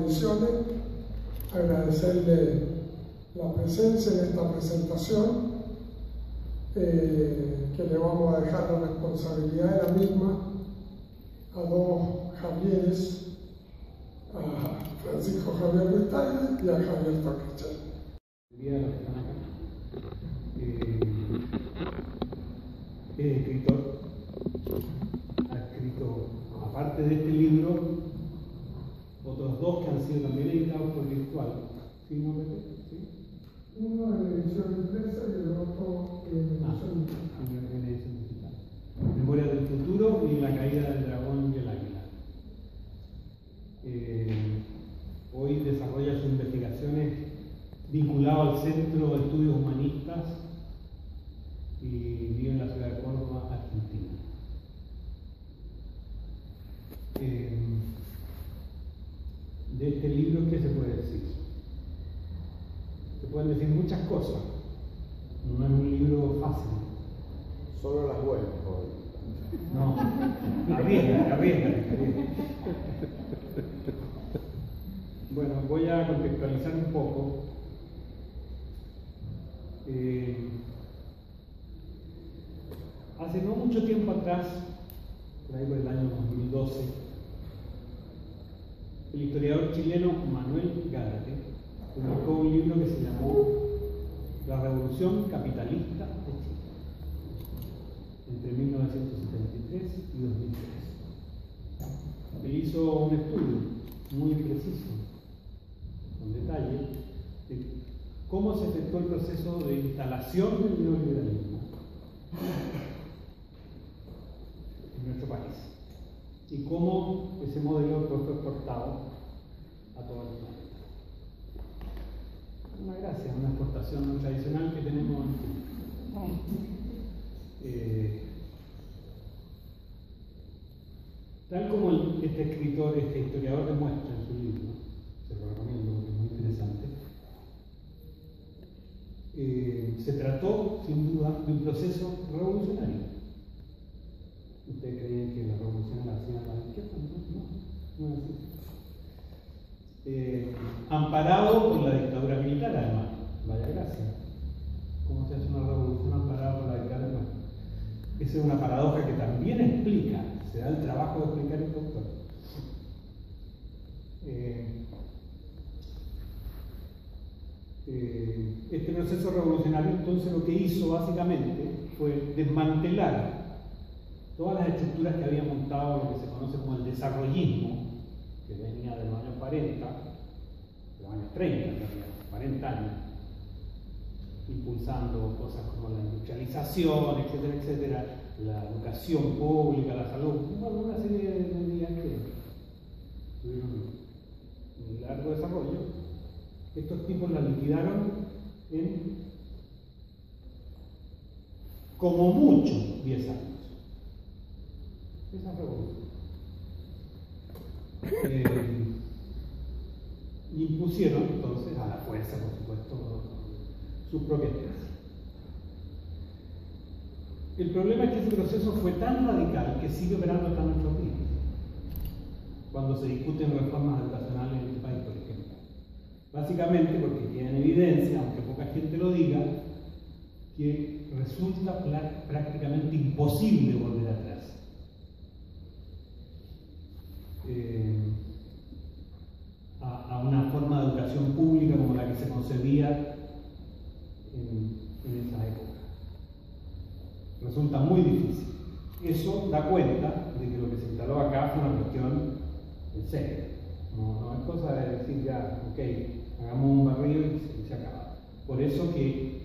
Ediciones, agradecerle la presencia en esta presentación, que le vamos a dejar la responsabilidad de la misma a dos Javieres, a Francisco Javier Huitaga y a Javier Toquechel. Es escritor, ha escrito, aparte de este libro, otros dos que han sido también editados por Virtual. ¿Sí, no, Pepe? ¿Sí? Uno en edición impresa y el otro en edición digital. Memoria del futuro y la caída del dragón y el águila. Hoy desarrolla sus investigaciones vinculado al Centro de Estudios Humanistas y vive en la ciudad de Córdoba, Argentina. De este libro, ¿qué se puede decir? Se pueden decir muchas cosas. No es un libro fácil. Solo las buenas, joder. No, arriesga. Bueno, voy a contextualizar un poco. Hace no mucho tiempo atrás, por ahí por el año 2012, el historiador chileno Manuel Gárate publicó un libro que se llamó La Revolución Capitalista de Chile, entre 1973 y 2003. Él hizo un estudio muy preciso, con detalle, de cómo se efectuó el proceso de instalación del neoliberalismo en nuestro país y cómo ese modelo fue exportado a todo el planeta. Una gracia, una exportación tradicional que tenemos en tal como este escritor, este historiador demuestra en su libro, se lo recomiendo porque es muy interesante, se trató sin duda de un proceso revolucionario. ¿Ustedes creían que la revolución la hacían a la izquierda? No es así. Amparado por la dictadura militar, además. Vaya gracia. ¿Cómo se hace una revolución amparada por la dictadura? Bueno, esa es una paradoja que también explica, se da el trabajo de explicar este autor. Este proceso revolucionario entonces lo que hizo básicamente fue desmantelar todas las estructuras que había montado lo que se conoce como el desarrollismo, que venía de los años 40, de los años 30, en realidad, 40 años, impulsando cosas como la industrialización, etcétera, etcétera, la educación pública, la salud, bueno, una serie de medidas que tuvieron un largo desarrollo. Estos tipos la liquidaron en como mucho 10 años. Esa revolución. Impusieron entonces a la fuerza, por supuesto, sus propias tesis. El problema es que ese proceso fue tan radical que sigue operando hasta nuestros días. Cuando se discuten reformas educacionales en este país, por ejemplo. Básicamente porque tienen evidencia, aunque poca gente lo diga, que resulta prácticamente imposible volver atrás. A una forma de educación pública como la que se concebía en esa época. Resulta muy difícil. Eso da cuenta de que lo que se instaló acá fue una cuestión en serio. No es cosa de decir ya, ok, hagamos un barrio y se acaba. Por eso que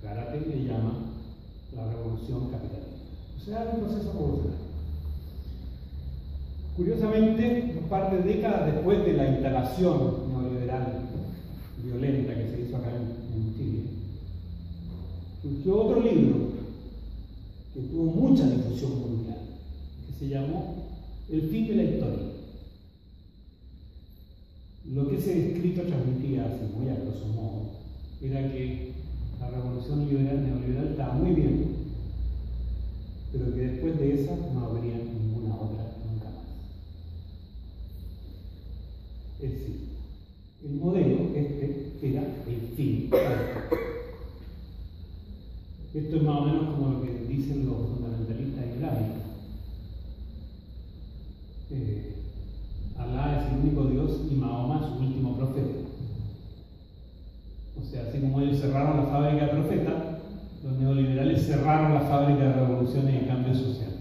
Gárate le llama la revolución capitalista. O sea, un proceso revolucionario. Curiosamente, un par de décadas después de la instalación neoliberal violenta que se hizo acá en Chile, surgió otro libro que tuvo mucha difusión mundial, que se llamó El fin de la historia. Lo que ese escrito transmitía, así muy a grosso modo, era que la revolución neoliberal estaba muy bien, pero que después de esa no habría ninguna otra nunca más. Es decir, el modelo era el fin. Esto es más o menos como lo que dicen los fundamentalistas islámicos. Alá es el único Dios y Mahoma su último profeta. O sea, así como ellos cerraron la fábrica de profetas, los neoliberales cerraron la fábrica de revoluciones y cambio social.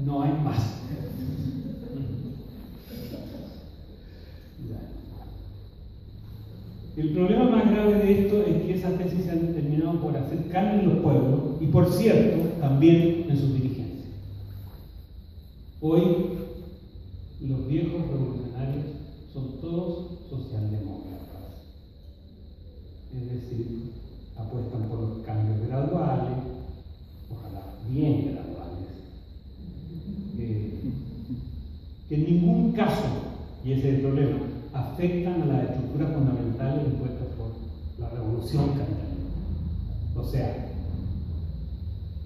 No hay más. El problema más grave de esto es que esas tesis se han terminado por hacer carne en los pueblos y, por cierto, también en sus dirigencias. Hoy, los viejos revolucionarios son todos socialdemócratas. Es decir, apuestan por los cambios graduales, ojalá bien graduales, que en ningún caso, y ese es el problema, afectan a las estructuras fundamentales impuestas por la revolución capitalista. O sea,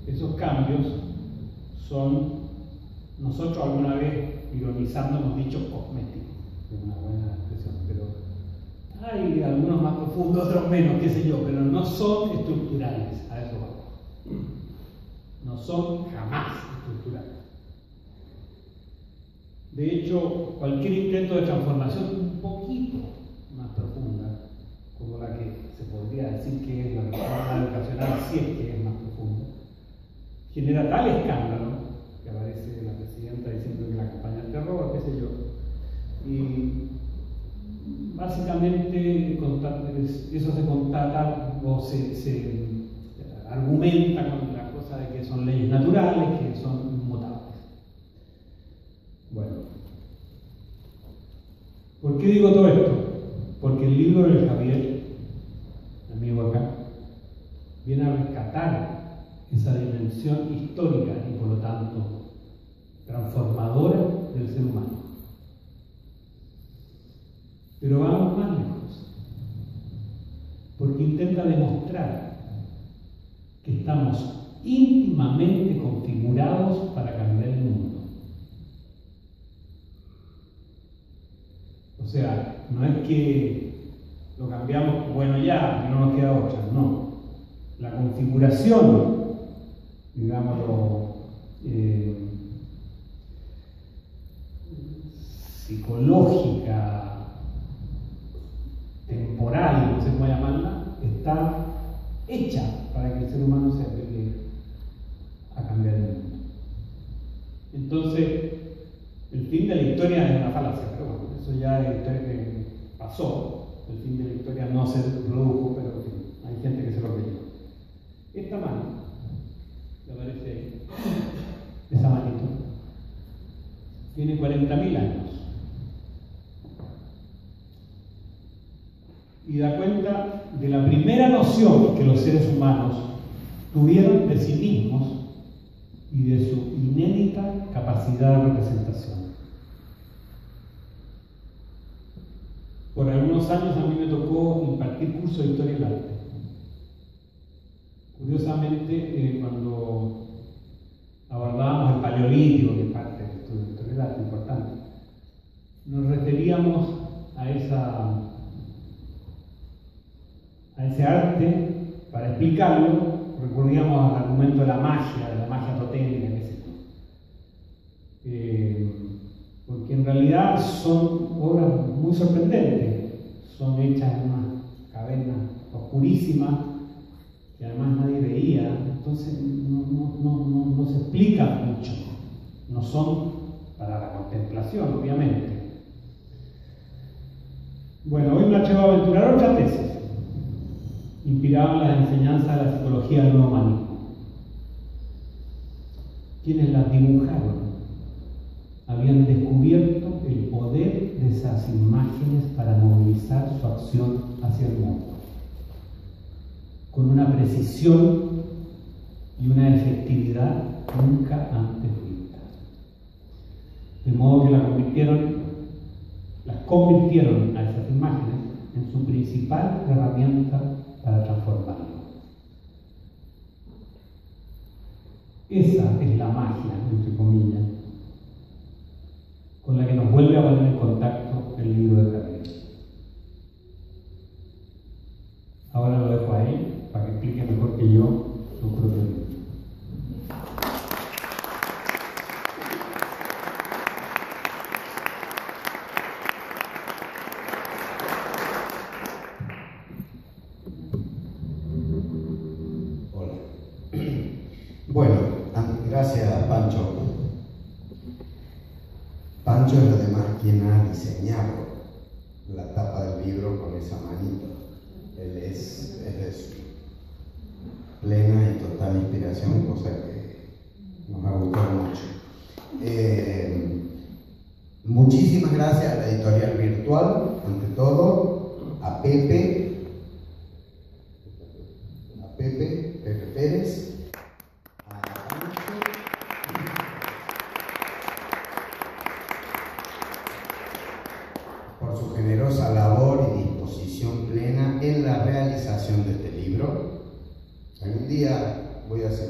esos cambios son, nosotros alguna vez ironizando hemos dicho cosméticos, es una buena expresión, pero hay algunos más profundos, otros menos, qué sé yo, pero no son estructurales, a eso vamos. No son jamás estructurales. De hecho, cualquier intento de transformación un poquito más profunda, como la que se podría decir que es la reforma educacional, si es que es más profunda, genera tal escándalo que aparece la presidenta diciendo que la campaña del terror, qué sé yo, y básicamente eso se constata o se argumenta con la cosa de que son leyes naturales, que son inmutables. Bueno, ¿por qué digo todo esto? Porque el libro de Javier, amigo acá, viene a rescatar esa dimensión histórica y por lo tanto transformadora del ser humano. Pero vamos más lejos, porque intenta demostrar que estamos íntimamente configurados para cambiar el mundo. O sea, no es que lo cambiamos, bueno ya, que no nos queda otra, no. La configuración, digámoslo, psicológica, temporal, no sé cómo llamarla, está hecha para que el ser humano se aplique a cambiar el mundo. Entonces, el fin de la historia es una falacia, pero bueno, eso ya es historia que pasó. El fin de la historia no se produjo, pero en fin, hay gente que se lo creyó. Esta mano, que aparece ahí, esa manito, tiene 40.000 años. Y da cuenta de la primera noción que los seres humanos tuvieron de sí mismos y de su inédita capacidad de representación. Por algunos años a mí me tocó impartir cursos de historia del arte. Curiosamente, cuando abordábamos el paleolítico, que es parte del estudio de historia del arte importante, nos referíamos a ese arte. Para explicarlo, recurríamos al argumento de la magia totémica, qué sé yo. Porque en realidad son obras muy sorprendentes, son hechas en una caverna oscurísima que además nadie veía, entonces no se explican mucho, no son para la contemplación, obviamente. Bueno, hoy me atrevo a aventurar otra tesis, inspirada en las enseñanzas de la psicología del nuevo humanismo. Quienes las dibujaron habían descubierto el poder de esas imágenes para movilizar su acción hacia el mundo, con una precisión y una efectividad nunca antes vista. De modo que las convirtieron a esas imágenes en su principal herramienta para transformarlo. Esa es la magia, entre comillas, con la que nos vuelve a poner en contacto el libro de Javier. Ahora lo dejo a él para que explique mejor que yo su propio libro. Bueno, gracias Pancho. Pancho es además quien ha diseñado la tapa del libro con esa manito. Él es de su plena y total inspiración, cosa que nos ha gustado mucho. Muchísimas gracias a la editorial virtual, ante todo, a Pepe Pérez, por su generosa labor y disposición plena en la realización de este libro. Algún día voy a hacer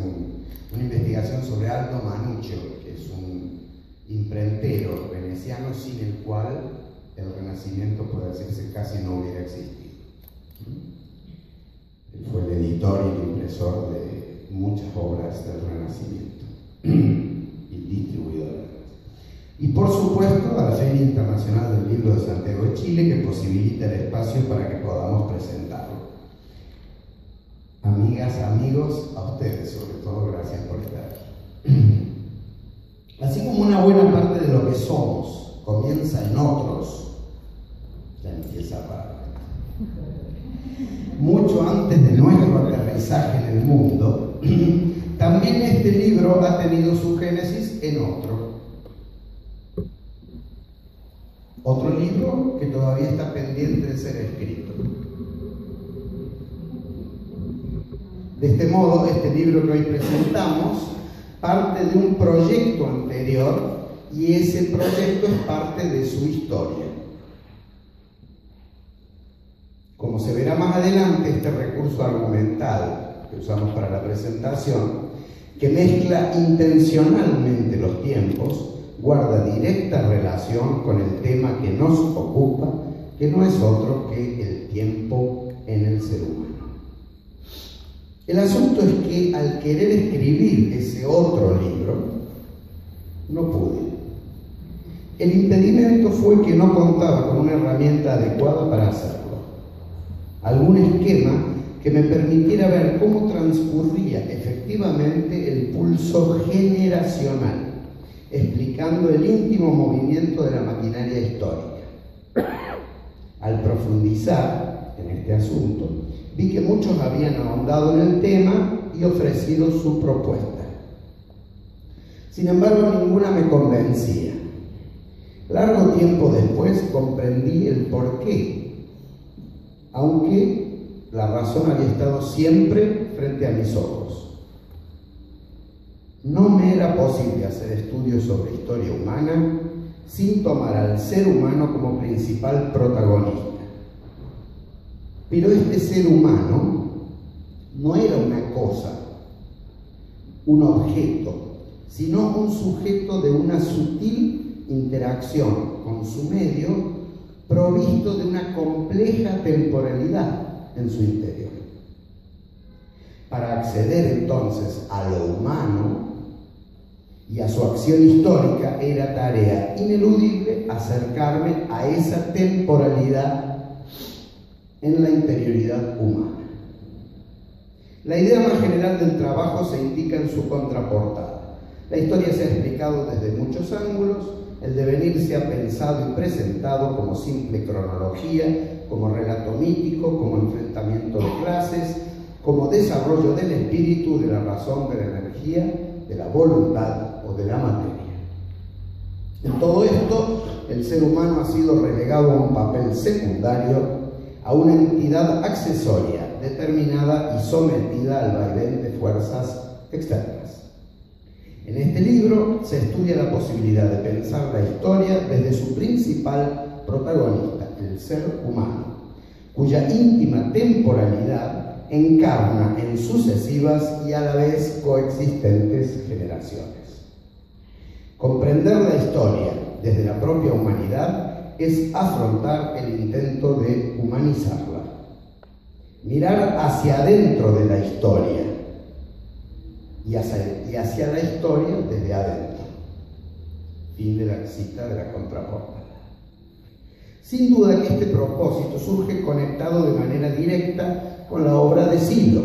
una investigación sobre Aldo Manuzio, que es un imprentero veneciano sin el cual el Renacimiento, puede decirse, casi no hubiera existido. Él fue el editor y el impresor de muchas obras del Renacimiento y distribuidor. Y por supuesto a la Feria Internacional del Libro de Santiago de Chile, que posibilita el espacio para que podamos presentarlo. Amigas, amigos, a ustedes sobre todo, gracias por estar aquí. Así como una buena parte de lo que somos comienza en otros, ya empieza a parar. Mucho antes de nuestro aterrizaje en el mundo, también este libro ha tenido su génesis en otro. Otro libro que todavía está pendiente de ser escrito. De este modo, este libro que hoy presentamos parte de un proyecto anterior y ese proyecto es parte de su historia. Como se verá más adelante, este recurso argumental que usamos para la presentación, que mezcla intencionalmente los tiempos, guarda directa relación con el tema que nos ocupa, que no es otro que el tiempo en el ser humano. El asunto es que al querer escribir ese otro libro, no pude. El impedimento fue que no contaba con una herramienta adecuada para hacerlo. Algún esquema que me permitiera ver cómo transcurría efectivamente el pulso generacional, explicando el íntimo movimiento de la maquinaria histórica. Al profundizar en este asunto, vi que muchos habían ahondado en el tema y ofrecido su propuesta. Sin embargo, ninguna me convencía. Largo tiempo después comprendí el porqué, aunque la razón había estado siempre frente a mis ojos. No me era posible hacer estudios sobre historia humana sin tomar al ser humano como principal protagonista. Pero este ser humano no era una cosa, un objeto, sino un sujeto de una sutil interacción con su medio, provisto de una compleja temporalidad en su interior. Para acceder entonces a lo humano y a su acción histórica, era tarea ineludible acercarme a esa temporalidad en la interioridad humana. La idea más general del trabajo se indica en su contraportada. La historia se ha explicado desde muchos ángulos, el devenir se ha pensado y presentado como simple cronología, como relato mítico, como enfrentamiento de clases, como desarrollo del espíritu, de la razón, de la energía, de la voluntad o de la materia. En todo esto, el ser humano ha sido relegado a un papel secundario, a una entidad accesoria, determinada y sometida al vaivén de fuerzas externas. En este libro se estudia la posibilidad de pensar la historia desde su principal protagonista, el ser humano, cuya íntima temporalidad encarna en sucesivas y a la vez coexistentes generaciones. Comprender la historia desde la propia humanidad es afrontar el intento de humanizarla, mirar hacia adentro de la historia y hacia la historia desde adentro. Fin de la cita de la contraportada. Sin duda que este propósito surge conectado de manera directa con la obra de Sylow,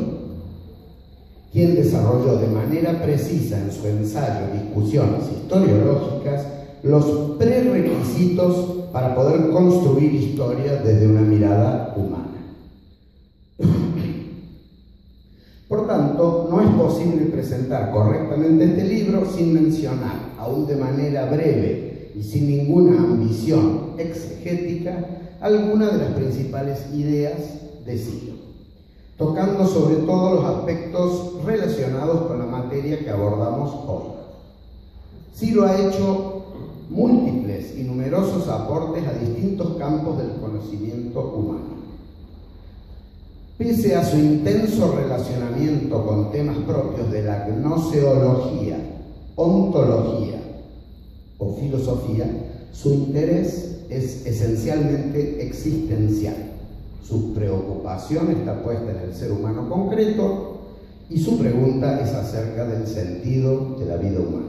quien desarrolló de manera precisa en su ensayo Discusiones historiológicas los prerequisitos para poder construir historia desde una mirada humana. Por tanto, no es posible presentar correctamente este libro sin mencionar, aún de manera breve y sin ninguna ambición exegética, algunas de las principales ideas de Sylow, tocando sobre todo los aspectos relacionados con la materia que abordamos hoy. Sylow ha hecho múltiples y numerosos aportes a distintos campos del conocimiento humano. Pese a su intenso relacionamiento con temas propios de la gnoseología, ontología o filosofía, su interés es esencialmente existencial. Su preocupación está puesta en el ser humano concreto y su pregunta es acerca del sentido de la vida humana.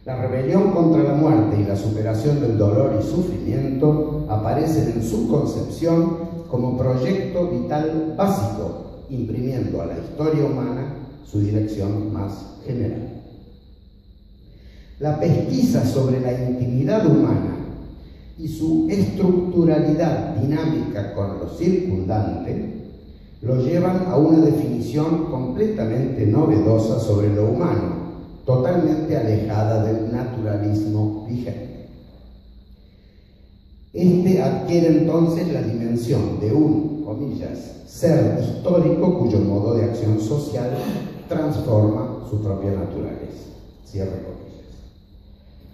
La rebelión contra la muerte y la superación del dolor y sufrimiento aparecen en su concepción como proyecto vital básico, imprimiendo a la historia humana su dirección más general. La pesquisa sobre la intimidad humana y su estructuralidad dinámica con lo circundante lo llevan a una definición completamente novedosa sobre lo humano, totalmente alejada del naturalismo vigente. Este adquiere entonces la dimensión de un, comillas, ser histórico cuyo modo de acción social transforma su propia naturaleza. Cierre comillas.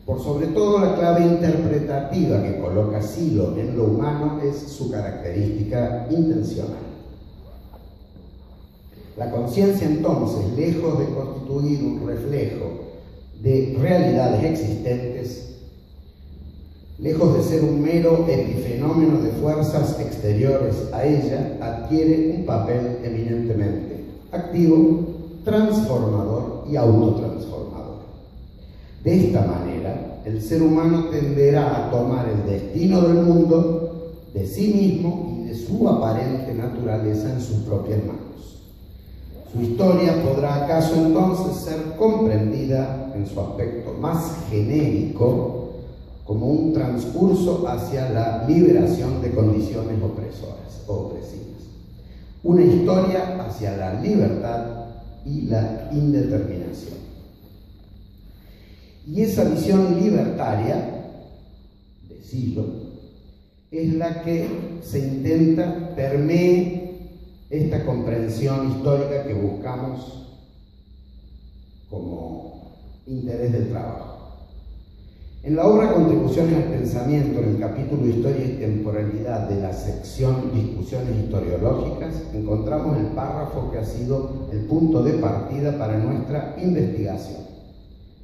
Por sobre todo, la clave interpretativa que coloca Sylow en lo humano es su característica intencional. La conciencia, entonces, lejos de constituir un reflejo de realidades existentes, lejos de ser un mero epifenómeno de fuerzas exteriores a ella, adquiere un papel eminentemente activo, transformador y autotransformador. De esta manera, el ser humano tenderá a tomar el destino del mundo, de sí mismo y de su aparente naturaleza en sus propias manos. Su historia podrá acaso entonces ser comprendida en su aspecto más genérico como un transcurso hacia la liberación de condiciones opresoras o opresivas, una historia hacia la libertad y la indeterminación. Y esa visión libertaria de Sylow es la que se intenta permee esta comprensión histórica que buscamos como interés del trabajo. En la obra Contribuciones al Pensamiento, en el capítulo Historia y Temporalidad de la sección Discusiones historiológicas, encontramos el párrafo que ha sido el punto de partida para nuestra investigación.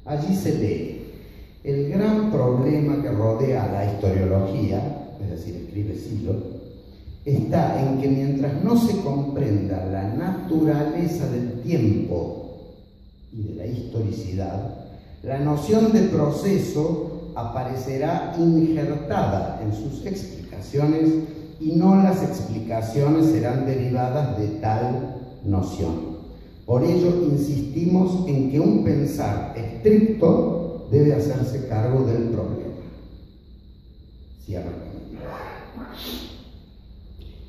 Allí se lee: el gran problema que rodea a la historiología, es decir, escribe Sylow, está en que mientras no se comprenda la naturaleza del tiempo y de la historicidad, la noción de proceso aparecerá injertada en sus explicaciones y no las explicaciones serán derivadas de tal noción. Por ello insistimos en que un pensar estricto debe hacerse cargo del problema. Cierra.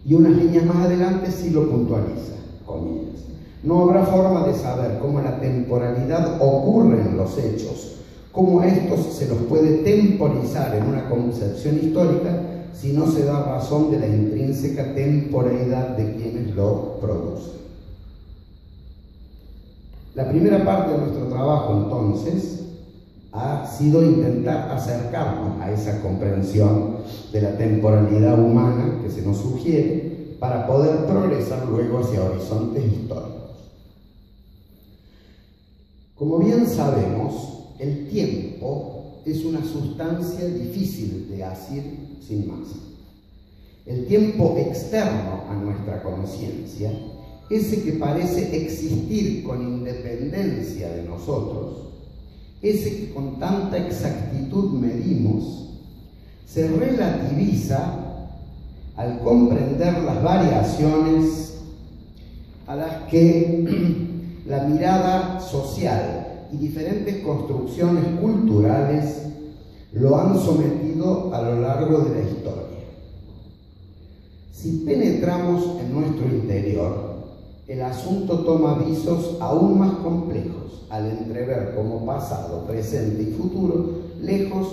Y unas líneas más adelante sí lo puntualiza, comillas. No habrá forma de saber cómo la temporalidad ocurre en los hechos, cómo a estos se los puede temporizar en una concepción histórica si no se da razón de la intrínseca temporalidad de quienes lo producen. La primera parte de nuestro trabajo, entonces, ha sido intentar acercarnos a esa comprensión de la temporalidad humana que se nos sugiere para poder progresar luego hacia horizontes históricos. Como bien sabemos, el tiempo es una sustancia difícil de asir sin más. El tiempo externo a nuestra conciencia, ese que parece existir con independencia de nosotros, ese que con tanta exactitud medimos, se relativiza al comprender las variaciones a las que la mirada social y diferentes construcciones culturales lo han sometido a lo largo de la historia. Si penetramos en nuestro interior, el asunto toma visos aún más complejos al entrever cómo pasado, presente y futuro, lejos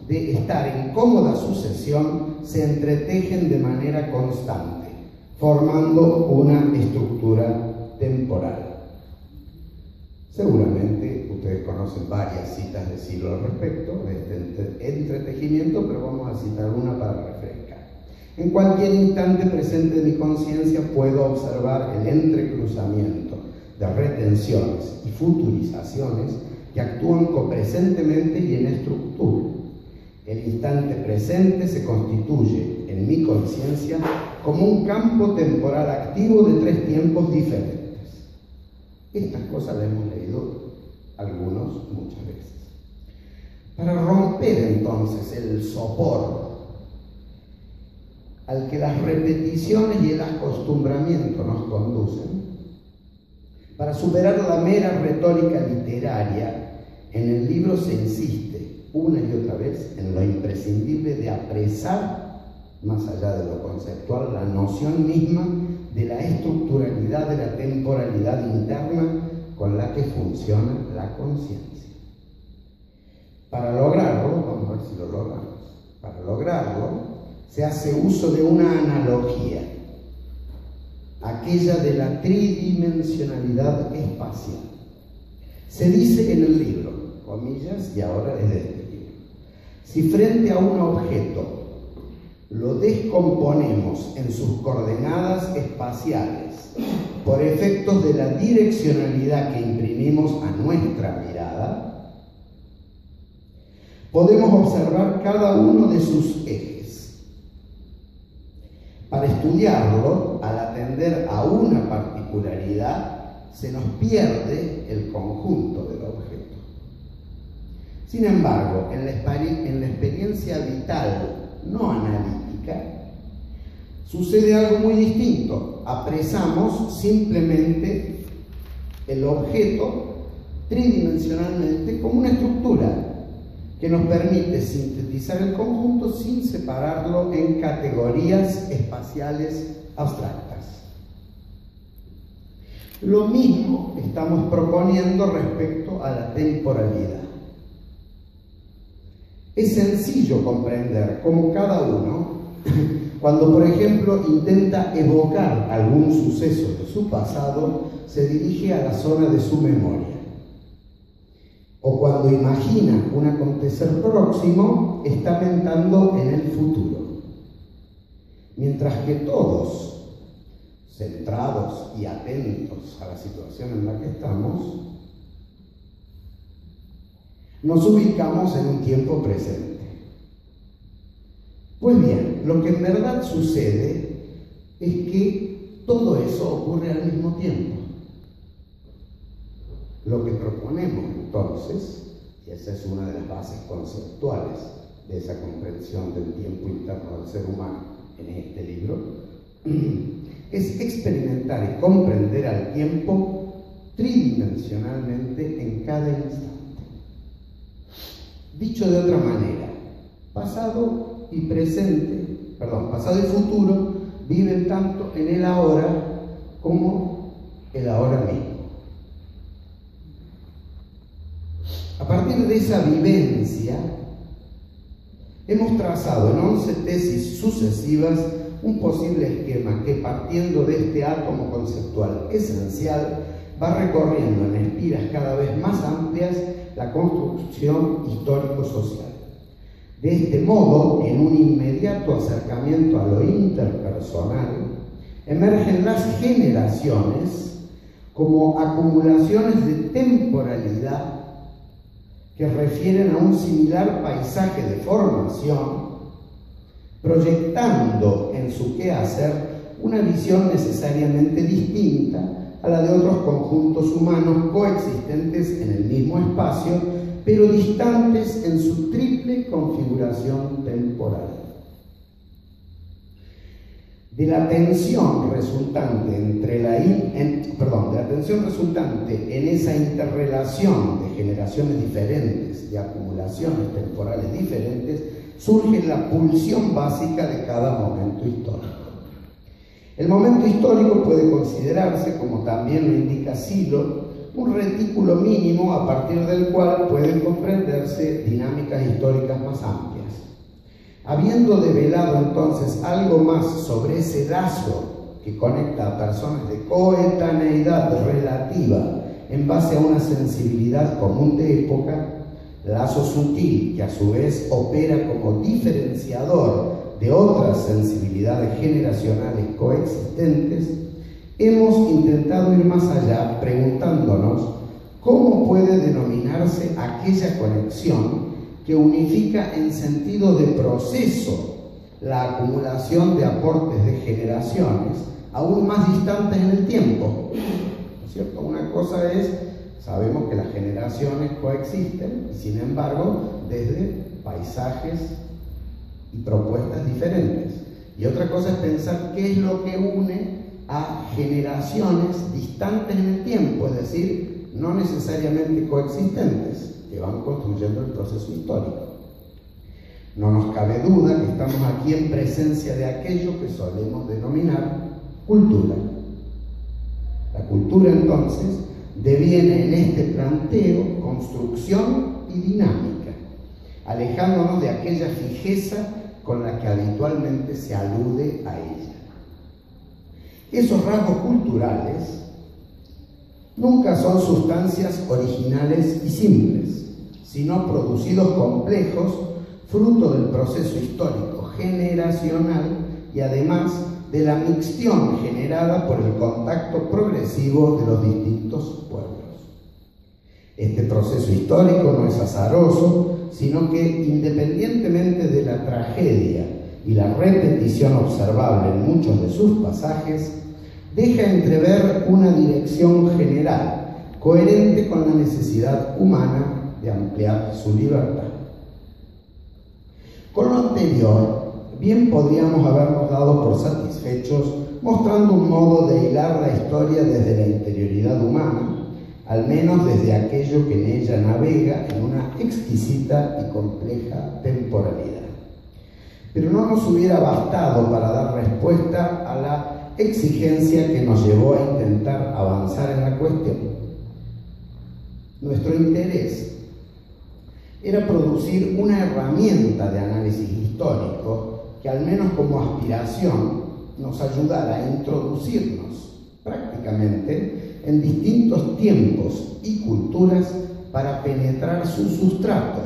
de estar en cómoda sucesión, se entretejen de manera constante, formando una estructura temporal. Seguramente ustedes conocen varias citas de Silo al respecto de este entretejimiento, pero vamos a citar una para refrescar. En cualquier instante presente de mi conciencia puedo observar el entrecruzamiento de retenciones y futurizaciones que actúan copresentemente y en estructura. El instante presente se constituye en mi conciencia como un campo temporal activo de 3 tiempos diferentes. Estas cosas las hemos leído algunos muchas veces. Para romper entonces el sopor al que las repeticiones y el acostumbramiento nos conducen, para superar la mera retórica literaria, en el libro se insiste una y otra vez en lo imprescindible de apresar, más allá de lo conceptual, la noción misma de la estructuralidad de la temporalidad interna con la que funciona la conciencia. Para lograrlo, vamos a ver si lo logramos, para lograrlo se hace uso de una analogía, aquella de la tridimensionalidad espacial. Se dice en el libro, comillas, y ahora es de este libro, si frente a un objeto lo descomponemos en sus coordenadas espaciales por efectos de la direccionalidad que imprimimos a nuestra mirada, podemos observar cada uno de sus ejes. Para estudiarlo, al atender a una particularidad, se nos pierde el conjunto del objeto. Sin embargo, en la experiencia vital no analítica, sucede algo muy distinto. Apresamos simplemente el objeto tridimensionalmente como una estructura que nos permite sintetizar el conjunto sin separarlo en categorías espaciales abstractas. Lo mismo estamos proponiendo respecto a la temporalidad. Es sencillo comprender cómo cada uno, cuando por ejemplo intenta evocar algún suceso de su pasado, se dirige a la zona de su memoria. O cuando imagina un acontecer próximo, está pensando en el futuro. Mientras que todos, centrados y atentos a la situación en la que estamos, nos ubicamos en un tiempo presente. Pues bien, lo que en verdad sucede es que todo eso ocurre al mismo tiempo. Lo que proponemos entonces, y esa es una de las bases conceptuales de esa comprensión del tiempo interno del ser humano en este libro, es experimentar y comprender al tiempo tridimensionalmente en cada instante. Dicho de otra manera, pasado y futuro viven tanto en el ahora como el ahora mismo. A partir de esa vivencia, hemos trazado en 11 tesis sucesivas un posible esquema que, partiendo de este átomo conceptual esencial, va recorriendo en espiras cada vez más amplias la construcción histórico-social. De este modo, en un inmediato acercamiento a lo interpersonal, emergen las generaciones como acumulaciones de temporalidad que refieren a un similar paisaje de formación, proyectando en su quehacer una visión necesariamente distinta a la de otros conjuntos humanos coexistentes en el mismo espacio, pero distantes en su triple configuración temporal. De la tensión resultante en esa interrelación de generaciones diferentes, de acumulaciones temporales diferentes, surge la pulsión básica de cada momento histórico. El momento histórico puede considerarse, como también lo indica Sylow, un retículo mínimo a partir del cual pueden comprenderse dinámicas históricas más amplias. Habiendo develado entonces algo más sobre ese lazo que conecta a personas de coetaneidad relativa en base a una sensibilidad común de época, lazo sutil que a su vez opera como diferenciador de otras sensibilidades generacionales coexistentes, hemos intentado ir más allá preguntándonos cómo puede denominarse aquella conexión que unifica en sentido de proceso la acumulación de aportes de generaciones aún más distantes en el tiempo. ¿No es cierto? Una cosa es, sabemos que las generaciones coexisten, y sin embargo, desde paisajes y propuestas diferentes. Y otra cosa es pensar qué es lo que une a generaciones distantes en el tiempo, es decir, no necesariamente coexistentes, que van construyendo el proceso histórico. No nos cabe duda que estamos aquí en presencia de aquello que solemos denominar cultura. La cultura, entonces, deviene en este planteo construcción y dinámica, alejándonos de aquella fijeza con la que habitualmente se alude a ella. Esos rasgos culturales nunca son sustancias originales y simples, sino producidos complejos, fruto del proceso histórico generacional y además de la mixtión generada por el contacto progresivo de los distintos pueblos. Este proceso histórico no es azaroso, sino que independientemente de la tragedia y la repetición observable en muchos de sus pasajes, deja entrever una dirección general, coherente con la necesidad humana de ampliar su libertad. Con lo anterior, bien podríamos habernos dado por satisfechos mostrando un modo de hilar la historia desde la interioridad humana, al menos desde aquello que en ella navega en una exquisita y compleja temporalidad. Pero no nos hubiera bastado para dar respuesta a la exigencia que nos llevó a intentar avanzar en la cuestión. Nuestro interés era producir una herramienta de análisis histórico que, al menos como aspiración, nos ayudara a introducirnos prácticamente en distintos tiempos y culturas para penetrar su sustrato,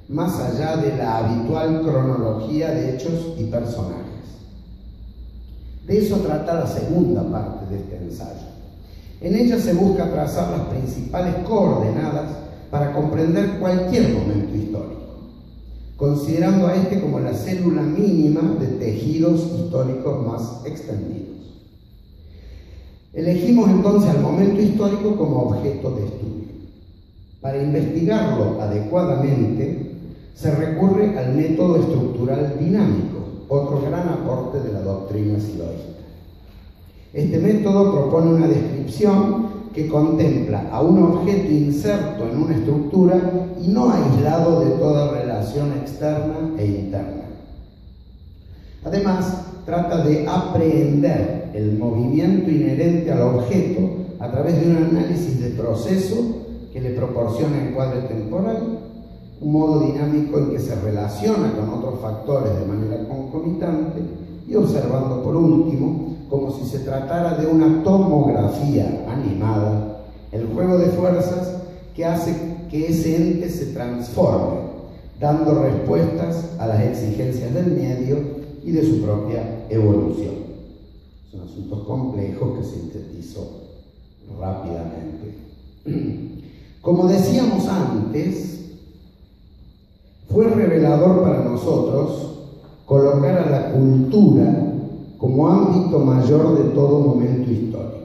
más allá de la habitual cronología de hechos y personajes. De eso trata la segunda parte de este ensayo. En ella se busca trazar las principales coordenadas para comprender cualquier momento histórico, considerando a este como la célula mínima de tejidos históricos más extendidos. Elegimos entonces al momento histórico como objeto de estudio. Para investigarlo adecuadamente, se recurre al método estructural dinámico, otro gran aporte de la doctrina siloísta. Este método propone una descripción que contempla a un objeto inserto en una estructura y no aislado de toda relación externa e interna. Además, trata de aprehender el movimiento inherente al objeto a través de un análisis de proceso que le proporciona encuadre temporal, un modo dinámico en que se relaciona con otros factores de manera concomitante y observando por último, como si se tratara de una tomografía animada, el juego de fuerzas que hace que ese ente se transforme, dando respuestas a las exigencias del medio y de su propia evolución. Son asuntos complejos que sintetizo rápidamente. Como decíamos antes, fue revelador para nosotros colocar a la cultura como ámbito mayor de todo momento histórico.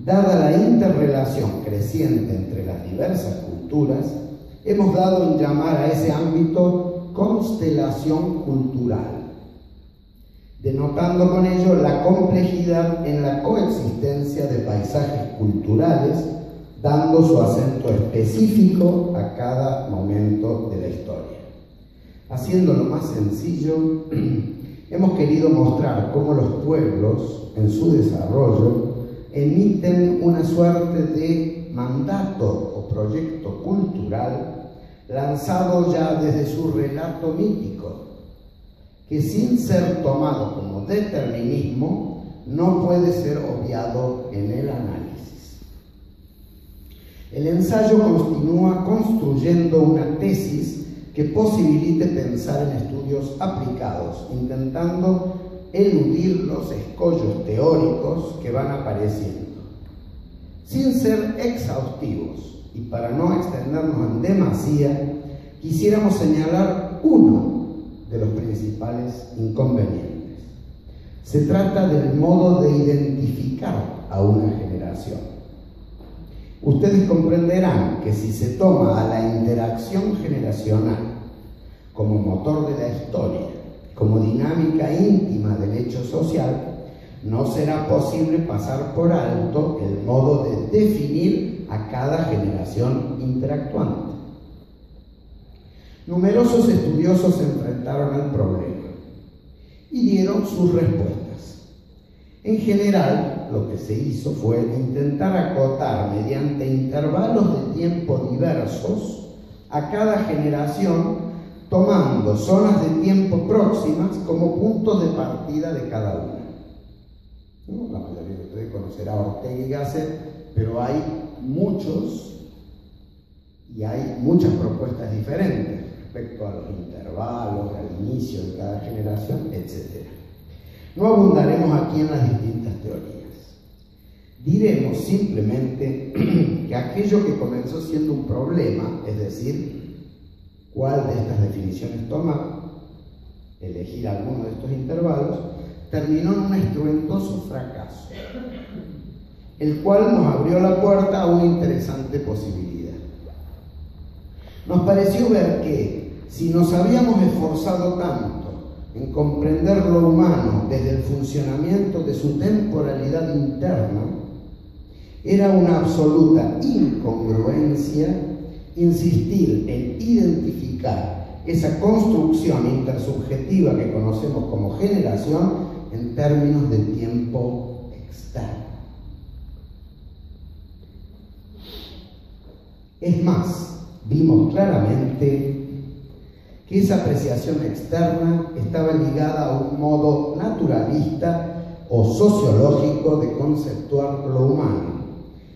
Dada la interrelación creciente entre las diversas culturas, hemos dado en llamar a ese ámbito constelación cultural, denotando con ello la complejidad en la coexistencia de paisajes culturales, dando su acento específico a cada momento de la historia. Haciéndolo más sencillo, hemos querido mostrar cómo los pueblos, en su desarrollo, emiten una suerte de mandato o proyecto cultural lanzado ya desde su relato mítico, que sin ser tomado como determinismo no puede ser obviado en el análisis. El ensayo continúa construyendo una tesis que posibilite pensar en estudios aplicados, intentando eludir los escollos teóricos que van apareciendo. Sin ser exhaustivos y para no extendernos en demasía, quisiéramos señalar uno de los principales inconvenientes. Se trata del modo de identificar a una generación. Ustedes comprenderán que si se toma a la interacción generacional como motor de la historia, como dinámica íntima del hecho social, no será posible pasar por alto el modo de definir a cada generación interactuante. Numerosos estudiosos se enfrentaron al problema y dieron sus respuestas. En general, lo que se hizo fue intentar acotar mediante intervalos de tiempo diversos a cada generación, tomando zonas de tiempo próximas como puntos de partida de cada una. La mayoría de ustedes conocerá Ortega y Gasset, pero hay muchos y hay muchas propuestas diferentes respecto a los intervalos, al inicio de cada generación, etc. No abundaremos aquí en las distintas teorías. Diremos simplemente que aquello que comenzó siendo un problema, es decir, cuál de estas definiciones tomar, elegir alguno de estos intervalos, terminó en un estruendoso fracaso, el cual nos abrió la puerta a una interesante posibilidad. Nos pareció ver que, si nos habíamos esforzado tanto en comprender lo humano desde el funcionamiento de su temporalidad interna, era una absoluta incongruencia insistir en identificar esa construcción intersubjetiva que conocemos como generación en términos de tiempo externo. Es más, vimos claramente que esa apreciación externa estaba ligada a un modo naturalista o sociológico de conceptuar lo humano,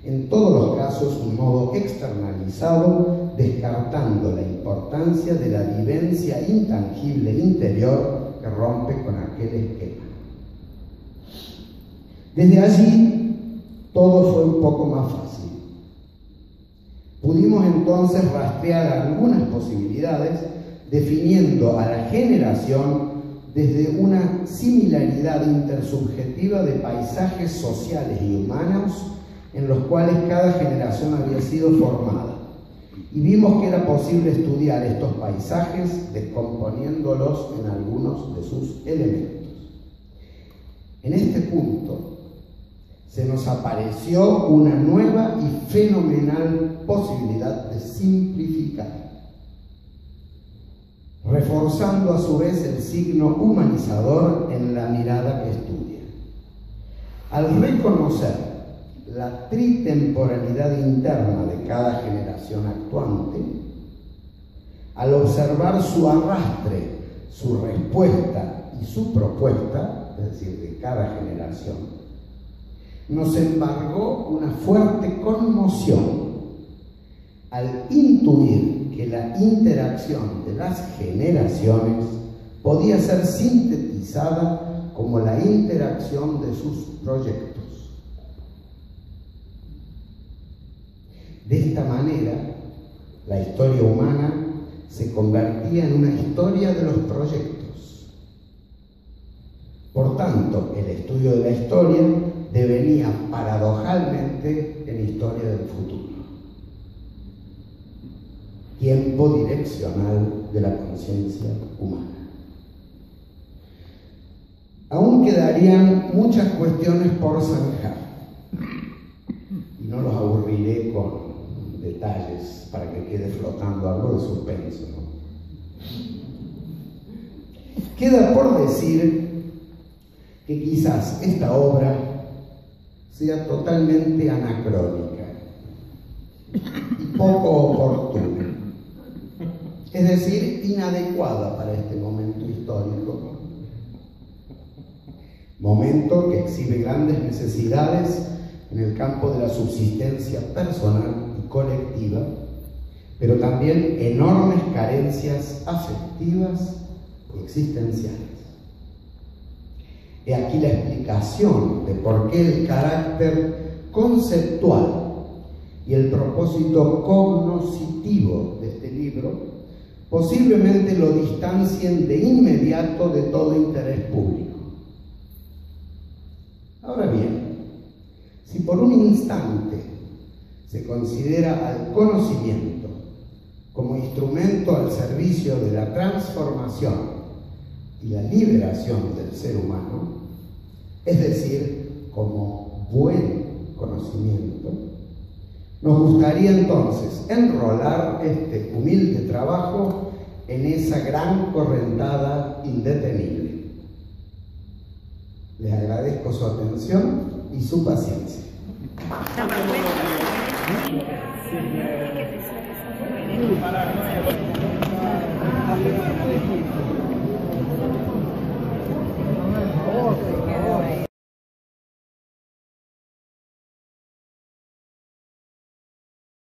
en todos los casos un modo externalizado, descartando la importancia de la vivencia intangible interior que rompe con aquel esquema. Desde allí, todo fue un poco más fácil. Pudimos entonces rastrear algunas posibilidades, definiendo a la generación desde una similaridad intersubjetiva de paisajes sociales y humanos en los cuales cada generación había sido formada. Y vimos que era posible estudiar estos paisajes descomponiéndolos en algunos de sus elementos. En este punto se nos apareció una nueva y fenomenal posibilidad de simplificar, reforzando a su vez el signo humanizador en la mirada que estudia. Al reconocer la tritemporalidad interna de cada generación actuante, al observar su arrastre, su respuesta y su propuesta, es decir, de cada generación, nos embargó una fuerte conmoción al intuir que la interacción de las generaciones podía ser sintetizada como la interacción de sus proyectos. De esta manera, la historia humana se convertía en una historia de los proyectos. Por tanto, el estudio de la historia devenía paradojalmente en historia del futuro. Tiempo direccional de la conciencia humana. Aún quedarían muchas cuestiones por zanjar, y no los aburriré con detalles para que quede flotando algo de suspenso, ¿no? Queda por decir que quizás esta obra sea totalmente anacrónica y poco oportuna, es decir, inadecuada para este momento histórico. Momento que exhibe grandes necesidades en el campo de la subsistencia personal y colectiva, pero también enormes carencias afectivas y existenciales. He aquí la explicación de por qué el carácter conceptual y el propósito cognoscitivo de este libro posiblemente lo distancien de inmediato de todo interés público. Ahora bien, si por un instante se considera al conocimiento como instrumento al servicio de la transformación y la liberación del ser humano, es decir, como buen conocimiento, nos gustaría entonces enrolar este humilde trabajo en esa gran correntada indetenible. Les agradezco su atención y su paciencia. Para